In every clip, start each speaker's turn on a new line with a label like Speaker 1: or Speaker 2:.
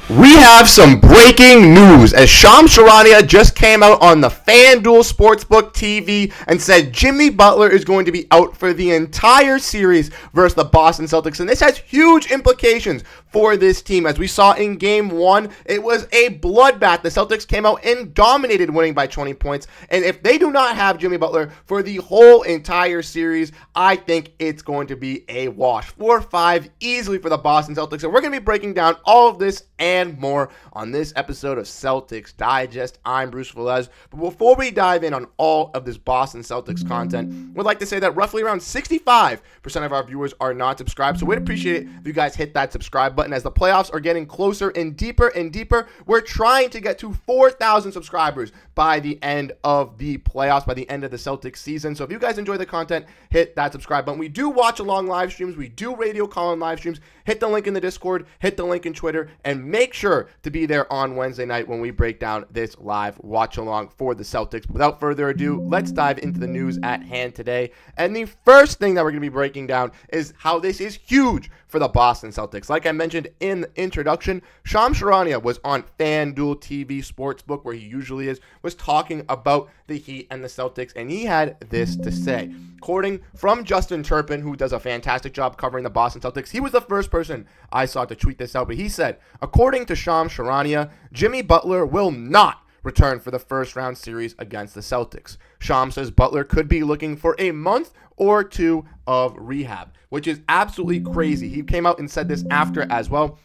Speaker 1: We have some breaking news as Shams Charania just came out on the FanDuel Sportsbook TV and said Jimmy Butler is going to be out for the entire series versus the Boston Celtics. And this has huge implications for this team. As we saw in Game 1, it was a bloodbath. The Celtics came out and dominated, winning by 20 points. And if they do not have Jimmy Butler for the whole entire series, I think it's going to be a wash. 4-5 easily for the Boston Celtics. And we're going to be breaking down all of this and more on this episode of Celtics Digest. I'm Bruce Veliz. But before we dive in on all of this Boston Celtics content, we'd like to say that roughly around 65% of our viewers are not subscribed. So we'd appreciate it if you guys hit that subscribe button. As the playoffs are getting closer and deeper, we're trying to get to 4,000 subscribers by the end of the playoffs, by the end of the Celtics season. So if you guys enjoy the content, hit that subscribe button. We do watch along live streams. We do radio call on live streams. Hit the link in the Discord, hit the link in Twitter, and make sure to be there on Wednesday night when we break down this live watch along for the Celtics. Without further ado, let's dive into the news at hand today. And the first thing that we're going to be breaking down is how this is huge for the Boston Celtics. Like I mentioned in the introduction, Shams Charania was on FanDuel TV Sportsbook, where he usually is, was talking about the Heat and the Celtics, and he had this to say. According from Justin Turpin, who does a fantastic job covering the Boston Celtics, he was the first person I saw to tweet this out, but he said, according to Shams Charania, Jimmy Butler will not return for the first round series against the Celtics. Shams says Butler could be looking for a month or two of rehab, which is absolutely crazy. He came out and said this after as well,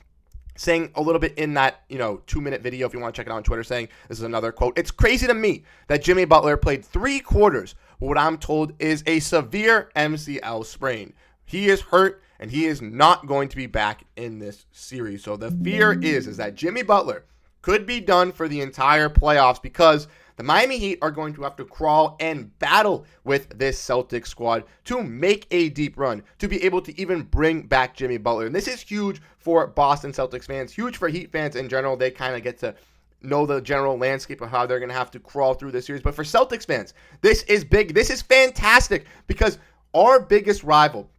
Speaker 1: saying a little bit in that, 2-minute video, if you want to check it out on Twitter, saying, this is another quote, "It's crazy to me that Jimmy Butler played 3 quarters, what I'm told is a severe MCL sprain. He is hurt, and he is not going to be back in this series." So the fear is that Jimmy Butler could be done for the entire playoffs because the Miami Heat are going to have to crawl and battle with this Celtics squad to make a deep run, to be able to even bring back Jimmy Butler. And this is huge for Boston Celtics fans, huge for Heat fans in general. They kind of get to know the general landscape of how they're going to have to crawl through this series. But for Celtics fans, this is big. This is fantastic because our biggest rival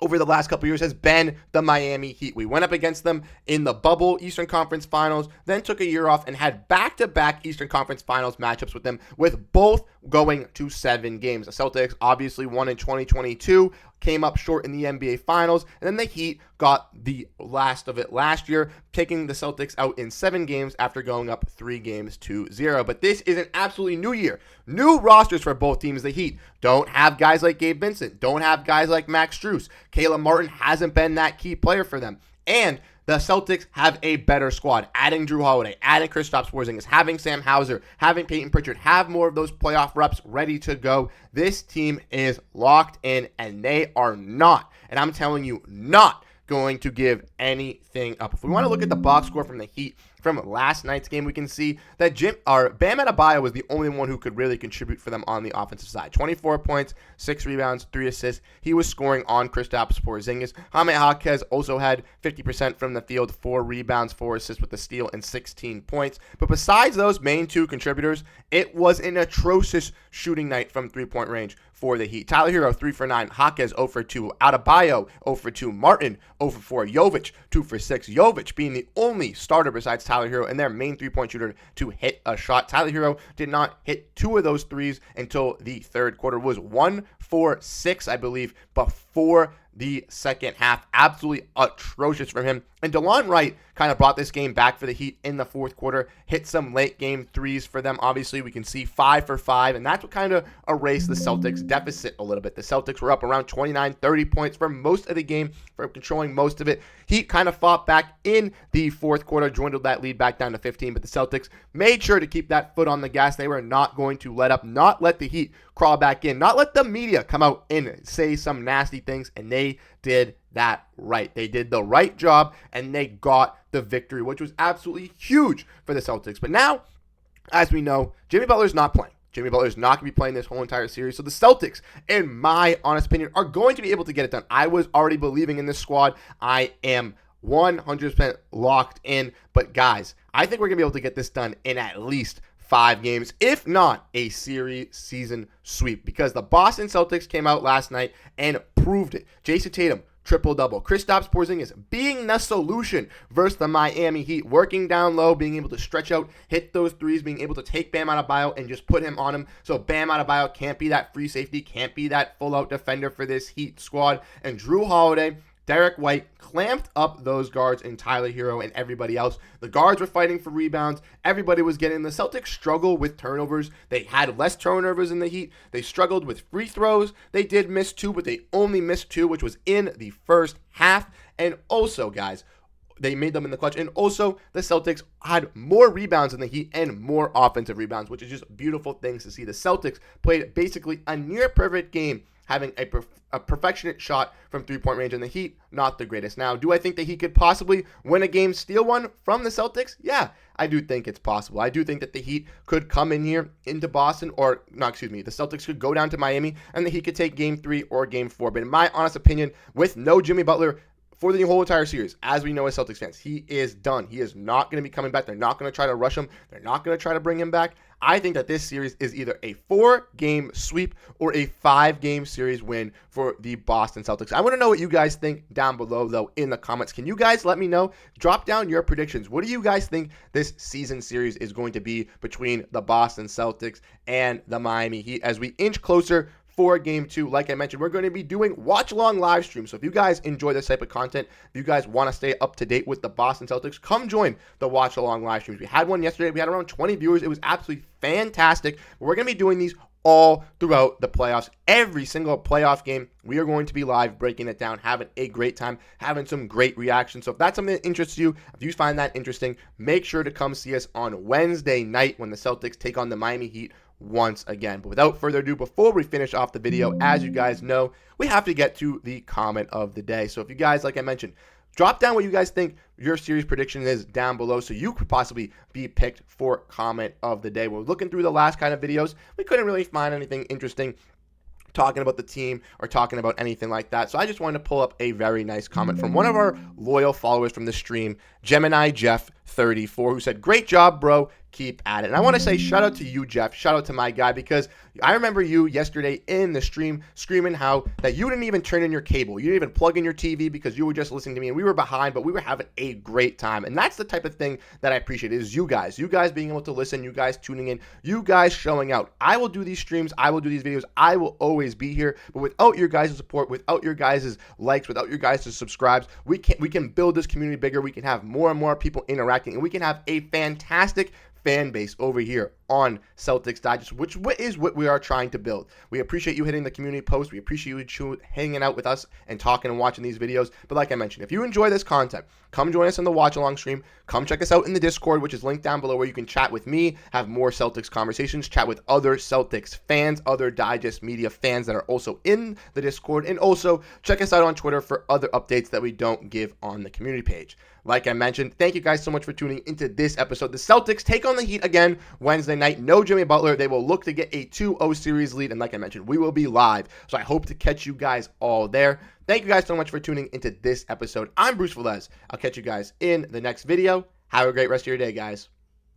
Speaker 1: over the last couple years has been the Miami Heat. We went up against them in the bubble Eastern Conference Finals, then took a year off and had back-to-back Eastern Conference Finals matchups with them, with both going to 7 games. The Celtics obviously won in 2022, came up short in the NBA Finals, and then the Heat got the last of it last year, taking the Celtics out in 7 games after going up 3-0. But this is an absolutely new year. New rosters for both teams. The Heat don't have guys like Gabe Vincent, don't have guys like Max Strus. Caleb Martin hasn't been that key player for them. And the Celtics have a better squad. Adding Jrue Holiday, adding Kristaps Porzingis, having Sam Hauser, having Payton Pritchard, have more of those playoff reps ready to go. This team is locked in, and they are not, and I'm telling you, not going to give anything up. If we want to look at the box score from the Heat from last night's game, we can see that Bam Adebayo was the only one who could really contribute for them on the offensive side. 24 points, 6 rebounds, 3 assists. He was scoring on Kristaps Porzingis. Jaime Jaquez also had 50% from the field, 4 rebounds, 4 assists with the steal, and 16 points. But besides those main 2 contributors, it was an atrocious shooting night from 3-point range for the Heat. Tyler Hero, 3 for 9. Jaquez, 0 for 2. Adebayo, 0 for 2. Martin, 0 for 4. Jovic, 2 for 6. Jovic being the only starter besides Tyler Hero and their main 3-point shooter to hit a shot. Tyler Hero did not hit 2 of those threes until the third quarter. Was 1 for 6, I believe, before the second half. Absolutely atrocious from him. And DeLon Wright kind of brought this game back for the Heat in the fourth quarter, hit some late game threes for them. Obviously, we can see 5 for 5, and that's what kind of erased the Celtics deficit a little bit. The Celtics were up around 29, 30 points for most of the game, for controlling most of it. Heat kind of fought back in the fourth quarter, dwindled that lead back down to 15, but the Celtics made sure to keep that foot on the gas. They were not going to let up, not let the Heat crawl back in, not let the media come out and say some nasty things, and they did that right. They did the right job, and they got the victory, which was absolutely huge for the Celtics. But now, as we know, Jimmy Butler's not playing. Jimmy Butler's not going to be playing this whole entire series. So the Celtics, in my honest opinion, are going to be able to get it done. I was already believing in this squad. I am 100% locked in. But guys, I think we're going to be able to get this done in at least 5 games, if not a series season sweep, because the Boston Celtics came out last night and proved it. Jayson Tatum, triple-double. Kristaps Porzingis being the solution versus the Miami Heat, working down low, being able to stretch out, hit those threes, being able to take Bam Adebayo and just put him on him. So Bam Adebayo can't be that free safety, can't be that full-out defender for this Heat squad. And Jrue Holiday, Derrick White clamped up those guards in Tyler Hero and everybody else. The guards were fighting for rebounds. Everybody was getting. The Celtics struggle with turnovers. They had less turnovers in the Heat. They struggled with free throws. They did miss 2, but they only missed 2, which was in the first half. And also, guys, they made them in the clutch. And also, the Celtics had more rebounds than the Heat and more offensive rebounds, which is just beautiful things to see. The Celtics played basically a near-perfect game, having a perfectionate shot from three-point range, and the Heat, not the greatest. Now, do I think that he could possibly win a game, steal one from the Celtics? Yeah, I do think it's possible. I do think that the Heat could come in here into Boston, the Celtics could go down to Miami, and the Heat could take Game 3 or Game 4. But in my honest opinion, with no Jimmy Butler for the whole entire series, as we know as Celtics fans, he is done. He is not going to be coming back. They're not going to try to rush him. They're not going to try to bring him back. I think that this series is either a 4-game sweep or a 5-game series win for the Boston Celtics. I want to know what you guys think down below, though, in the comments. Can you guys let me know? Drop down your predictions. What do you guys think this season series is going to be between the Boston Celtics and the Miami Heat as we inch closer for Game 2? Like I mentioned, we're going to be doing watch-along live streams. So if you guys enjoy this type of content, if you guys want to stay up to date with the Boston Celtics, come join the watch-along live streams. We had one yesterday. We had around 20 viewers. It was absolutely fantastic. We're going to be doing these all throughout the playoffs. Every single playoff game, we are going to be live, breaking it down, having a great time, having some great reactions. So if that's something that interests you, if you find that interesting, make sure to come see us on Wednesday night when the Celtics take on the Miami Heat once again. But without further ado, before we finish off the video, as you guys know, we have to get to the comment of the day. So if you guys, like I mentioned, drop down what you guys think your series prediction is down below so you could possibly be picked for comment of the day. We're looking through the last kind of videos. We couldn't really find anything interesting talking about the team or talking about anything like that. So I just wanted to pull up a very nice comment from one of our loyal followers from the stream, Gemini Jeff 34, who said, "Great job, bro. Keep at it." And I want to say shout out to you, Jeff. Shout out to my guy, because I remember you yesterday in the stream screaming how that you didn't even turn in your cable. You didn't even plug in your TV because you were just listening to me, and we were behind, but we were having a great time. And that's the type of thing that I appreciate, is you guys being able to listen, you guys tuning in, you guys showing out. I will do these streams, I will do these videos, I will always be here, but without your guys' support, without your guys' likes, without your guys' subscribes, we can build this community bigger. We can have more and more people interacting, and we can have a fantastic fan base over here on Celtics Digest, which is what we are trying to build. We appreciate you hitting the community post. We appreciate you hanging out with us and talking and watching these videos. But like I mentioned, if you enjoy this content, come join us on the watch along stream. Come check us out in the Discord, which is linked down below, where you can chat with me, have more Celtics conversations, chat with other Celtics fans, other Digest Media fans that are also in the Discord, and also check us out on Twitter for other updates that we don't give on the community page. Like I mentioned, thank you guys so much for tuning into this episode. The Celtics take on the Heat again Wednesday night. No Jimmy Butler. They will look to get a 2-0 series lead. And like I mentioned, we will be live. So I hope to catch you guys all there. Thank you guys so much for tuning into this episode. I'm Bruce Veliz. I'll catch you guys in the next video. Have a great rest of your day, guys.